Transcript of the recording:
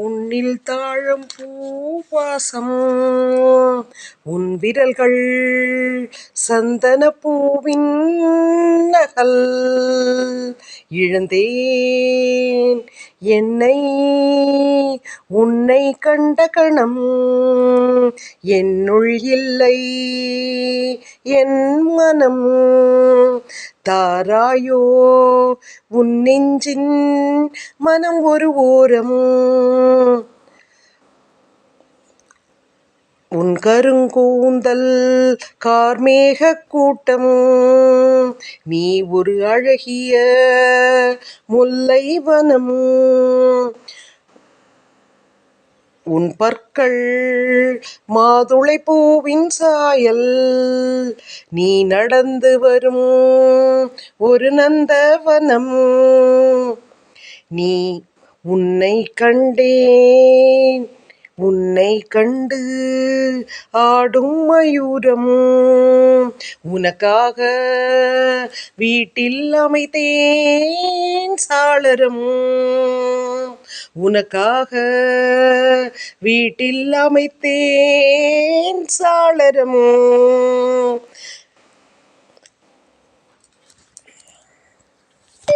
உன்னில் தாழம் பூவாசம் உன் விரல்கள் சந்தன பூவின் நகல் இழந்தேன் என்னை உன்னை கண்ட கணம் என்னுள் இல்லை என் மனம் தாராயோ உன் நெஞ்சின் மனம் ஒரு ஓரம் உன் கருங்கூந்தல் கார்மேக கூட்டம் நீ ஒரு அழகிய முல்லை வனம் உன் பற்கள் மாதுளை பூவின் சாயல் நீ நடந்து வரும் ஒரு நந்தவனம் நீ உன்னை கண்டேன் உன்னை கண்டு ஆடும் மயூரம் உனக்காக வீட்டில் அமைத்தேன் சாளரம் உனக்காக வீட்டில் அமைத்தேன் சாளரம்